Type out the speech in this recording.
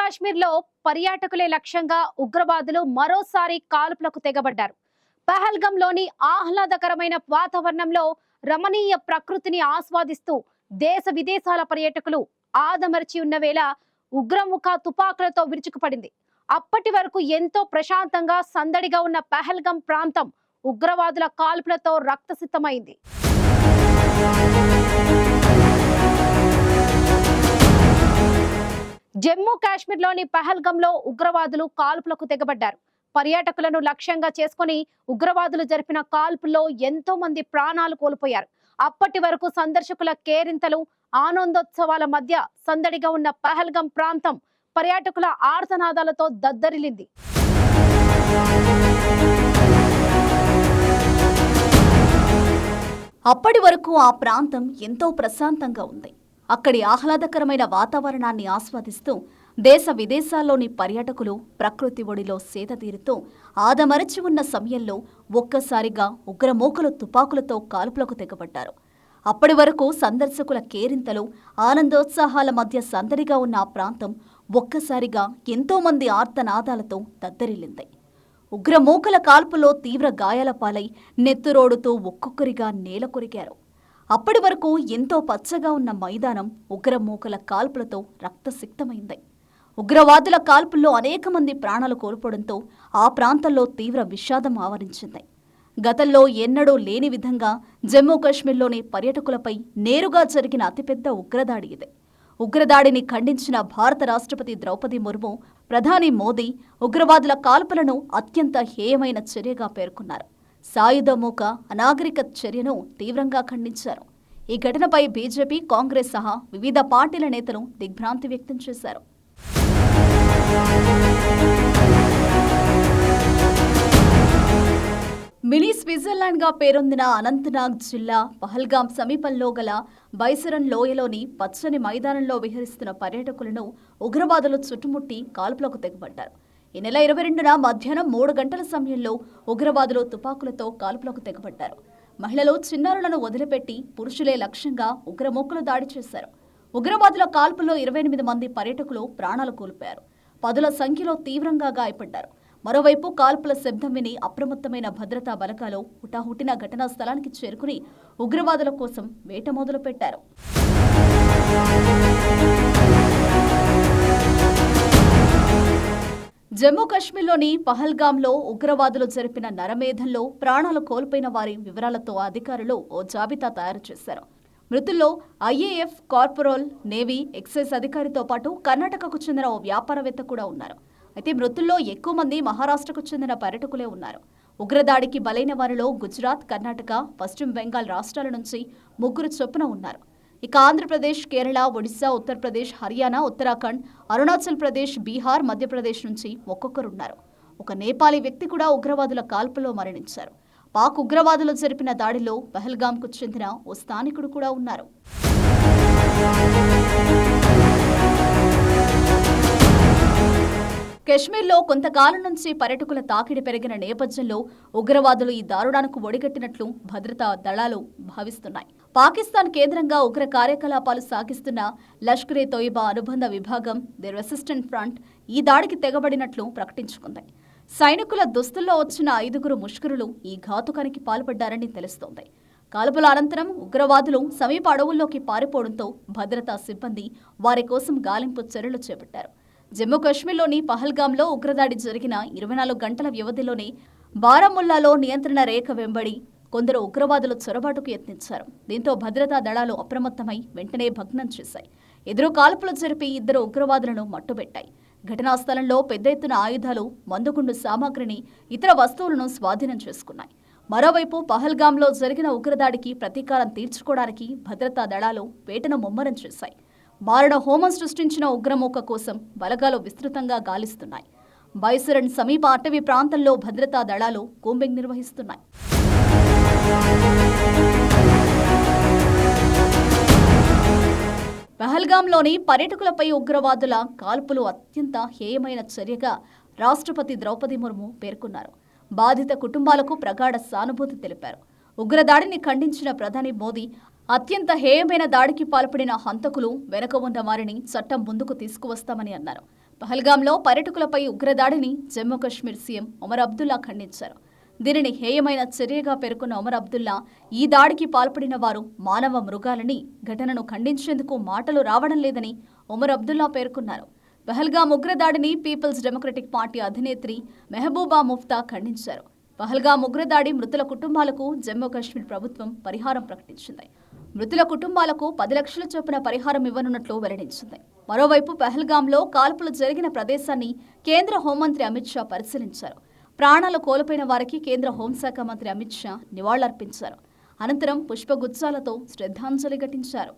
కాశ్మీర్లో పర్యాటకులే లక్ష్యంగా ఉగ్రవాదులు మరోసారి కాల్పులకు తెగబడ్డారు. పహల్గంలోని ఆహ్లాదకరమైన వాతావరణంలో రమణీయ ప్రకృతిని ఆస్వాదిస్తూ దేశ విదేశాల పర్యాటకులు ఆదమర్చి ఉన్న వేళ ఉగ్రముఖ తుపాకులతో విరుచుకుపడింది. అప్పటి వరకు ఎంతో ప్రశాంతంగా సందడిగా ఉన్న పహల్గం ప్రాంతం ఉగ్రవాదుల కాల్పులతో రక్తసిద్ధమైంది. జమ్మూ కాశ్మీర్లోని పహల్గంలో ఉగ్రవాదులు కాల్పులకు తెగబడ్డారు. పర్యాటకులను లక్ష్యంగా చేసుకుని ఉగ్రవాదులు జరిపిన కాల్పుల్లో ఎంతో మంది ప్రాణాలు కోల్పోయారు. అప్పటి వరకు సందర్శకుల కేరింతలు, ఆనందోత్సవాల మధ్య సందడిగా ఉన్న పహల్గం ప్రాంతం పర్యాటకుల ఆర్తనాదాలతో దద్దరిల్లింది. అప్పటి వరకు ఆ ప్రాంతం ఎంతో ప్రశాంతంగా ఉంది. అక్కడి ఆహ్లాదకరమైన వాతావరణాన్ని ఆస్వాదిస్తూ దేశ విదేశాల్లోని పర్యాటకులు ప్రకృతి ఒడిలో సేద తీరుతూ ఆదమరచి ఉన్న సమయంలో ఒక్కసారిగా ఉగ్రమూకలు తుపాకులతో కాల్పులకు తెగబడ్డారు. అప్పటి వరకు సందర్శకుల కేరింతలు, ఆనందోత్సాహాల మధ్య సందడిగా ఉన్న ఆ ప్రాంతం ఒక్కసారిగా ఎంతో మంది ఆర్తనాదాలతో దద్దరిల్లింది. ఉగ్రమూకల కాల్పులో తీవ్ర గాయాల పాలై నెత్తురోడుతూ ఒక్కొక్కరిగా నేల కొరిగారు. అప్పటి వరకు ఎంతో పచ్చగా ఉన్న మైదానం ఉగ్రమూకల కాల్పులతో రక్తసిక్తమైంది. ఉగ్రవాదుల కాల్పుల్లో అనేక మంది ప్రాణాలు కోల్పోవడంతో ఆ ప్రాంతంలో తీవ్ర విషాదం ఆవరించింది. గతంలో ఎన్నడూ లేని విధంగా జమ్మూ కాశ్మీర్లోని పర్యాటకులపై నేరుగా జరిగిన అతిపెద్ద ఉగ్రదాడి ఇది. ఉగ్రదాడిని ఖండించిన భారత రాష్ట్రపతి ద్రౌపది ముర్ము, ప్రధాని మోదీ ఉగ్రవాదుల కాల్పులను అత్యంత హేయమైన చర్యగా పేర్కొన్నారు. సాయుధమూక అనాగరిక చర్యను తీవ్రంగా ఖండించారు. ఈ ఘటనపై బీజేపీ, కాంగ్రెస్ సహా వివిధ పార్టీల నేతలు దిగ్భ్రాంతి వ్యక్తం చేశారు. మినీ స్విట్జర్లాండ్ గా పేరొందిన అనంతనాగ్ జిల్లా పహల్గాం సమీపంలో గల బైసరన్ లోయలోని పచ్చని మైదానంలో విహరిస్తున్న పర్యాటకులను ఉగ్రవాదులు చుట్టుముట్టి కాల్పులకు తెగబడ్డారు. ఈ నెల 22న మధ్యాహ్నం 3 గంటల సమయంలో ఉగ్రవాదులు తుపాకులతో కాల్పులకు తెగబడ్డారు. మహిళలు, చిన్నారులను వదిలిపెట్టి పురుషులే లక్ష్యంగా ఉగ్రమూకలు దాడి చేశారు. ఉగ్రవాదుల కాల్పుల్లో 28 మంది పర్యాటకులు ప్రాణాలు కోల్పోయారు. పదుల సంఖ్యలో తీవ్రంగా గాయపడ్డారు. మరోవైపు కాల్పుల శబ్దం విని అప్రమత్తమైన భద్రతా బలగాలు హుటాహుటిన ఘటనా స్థలానికి చేరుకుని ఉగ్రవాదుల కోసం వేట మొదలుపెట్టారు. జమ్మూ కాశ్మీర్లోని పహల్గాంలో ఉగ్రవాదులు జరిపిన నరమేధంలో ప్రాణాలు కోల్పోయిన వారి వివరాలతో అధికారులు ఓ జాబితా తయారు చేశారు. మృతుల్లో ఐఏఎఫ్ కార్పొరల్, నేవీ, ఎక్సైజ్ అధికారితో పాటు కర్ణాటకకు చెందిన ఓ వ్యాపారవేత్త కూడా ఉన్నారు. అయితే మృతుల్లో ఎక్కువ మంది మహారాష్ట్రకు చెందిన పర్యాటకులే ఉన్నారు. ఉగ్రదాడికి బలైన వారిలో గుజరాత్, కర్ణాటక, పశ్చిమ బెంగాల్ రాష్ట్రాల నుంచి 3 చొప్పున ఉన్నారు. ఇక ఆంధ్రప్రదేశ్, కేరళ, ఒడిశా, ఉత్తరప్రదేశ్, హర్యానా, ఉత్తరాఖండ్, అరుణాచల్ ప్రదేశ్, బీహార్, మధ్యప్రదేశ్ నుంచి ఒక్కొక్కరున్నారు. ఒక నేపాలీ వ్యక్తి కూడా ఉగ్రవాదుల కాల్పులో మరణించారు. పాక్ ఉగ్రవాదులు జరిపిన దాడిలో పహల్గాంకు చెందిన ఓ స్థానికుడు కూడా ఉన్నారు. కశ్మీర్లో కొంతకాలం నుంచి పర్యాటకుల తాకిడి పెరిగిన నేపథ్యంలో ఉగ్రవాదులు ఈ దారుణానికి ఒడిగట్టినట్లు భద్రతా దళాలు భావిస్తున్నాయి. పాకిస్తాన్ కేంద్రంగా ఉగ్ర కార్యకలాపాలు సాగిస్తున్న లష్కర్-ఏ-తోయిబా అనుబంధ విభాగం ది రెసిస్టెంట్ ఫ్రంట్ ఈ దాడికి తెగబడినట్లు ప్రకటించుకుంది. సైనికుల దుస్తుల్లో వచ్చిన 5 ముష్కరులు ఈ ఘాతుకానికి పాల్పడ్డారని తెలుస్తోంది. కాల్పుల అనంతరం ఉగ్రవాదులు సమీప అడవుల్లోకి పారిపోవడంతో భద్రతా సిబ్బంది వారి కోసం గాలింపు చర్యలు చేపట్టారు. జమ్మూ కాశ్మీర్లోని పహల్గాంలో ఉగ్రదాడి జరిగిన 24 గంటల వ్యవధిలోనే బారాముల్లాలో నియంత్రణ రేఖ వెంబడి కొందరు ఉగ్రవాదులు చొరబాటుకు యత్నించారు. దీంతో భద్రతా దళాలు అప్రమత్తమై వెంటనే భగ్నం చేశాయి. ఎదురు కాల్పులు జరిపి 2 ఉగ్రవాదులను మట్టుబెట్టాయి. ఘటనా స్థలంలో పెద్ద ఎత్తున ఆయుధాలు, మందుగుండు సామాగ్రిని, ఇతర వస్తువులను స్వాధీనం చేసుకున్నాయి. మరోవైపు పహల్గాంలో జరిగిన ఉగ్రదాడికి ప్రతీకారం తీర్చుకోవడానికి భద్రతా దళాలు వేటను ముమ్మరం చేశాయి. మారణ హోమం సృష్టించిన ఉగ్రమూక కోసం బలగాలు విస్తృతంగా గాలిస్తున్నాయి. బైసరన్ సమీప అటవీ ప్రాంతంలో భద్రతా దళాలు కూంబింగ్ నిర్వహిస్తున్నాయి. పహల్గాంలోని పర్యాటకులపై ఉగ్రవాదుల కాల్పులు అత్యంత హేయమైన చర్యగా రాష్ట్రపతి ద్రౌపది ముర్ము పేర్కొన్నారు. బాధిత కుటుంబాలకు ప్రగాఢ సానుభూతి తెలిపారు. ఉగ్రదాడిని ఖండించిన ప్రధాని మోదీ అత్యంత హేయమైన దాడికి పాల్పడిన హంతకులు వెనక ఉన్న వారిని చట్టం ముందుకు తీసుకువస్తామని అన్నారు. పహల్గాంలో పర్యాటకులపై ఉగ్రదాడిని జమ్మూ కశ్మీర్ సీఎం ఒమర్ అబ్దుల్లా ఖండించారు. దీనిని హేయమైన చర్యగా పేర్కొన్న ఒమర్ అబ్దుల్లా ఈ దాడికి పాల్పడిన వారు మానవ మృగాలని, ఘటనను ఖండించేందుకు మాటలు రావడం లేదని ఒమర్ అబ్దుల్లా పేర్కొన్నారు. పహల్గాం ఉగ్రదాడిని పీపుల్స్ డెమోక్రటిక్ పార్టీ అధినేత్రి మెహబూబా ముఫ్తా ఖండించారు. పహల్గాం ఉగ్రదాడి మృతుల కుటుంబాలకు జమ్మూ కశ్మీర్ ప్రభుత్వం పరిహారం ప్రకటించింది. మృతుల కుటుంబాలకు 10 లక్షల చొప్పున పరిహారం ఇవ్వనున్నట్లు వెల్లడించింది. మరోవైపు పహల్గాంలో కాల్పులు జరిగిన ప్రదేశాన్ని కేంద్ర హోంమంత్రి అమిత్ షా పరిశీలించారు. ప్రాణాలు కోల్పోయిన వారికి కేంద్ర హోంశాఖ మంత్రి అమిత్ షా నివాళులర్పించారు. అనంతరం పుష్పగుచ్చాలతో శ్రద్ధాంజలి ఘటించారు.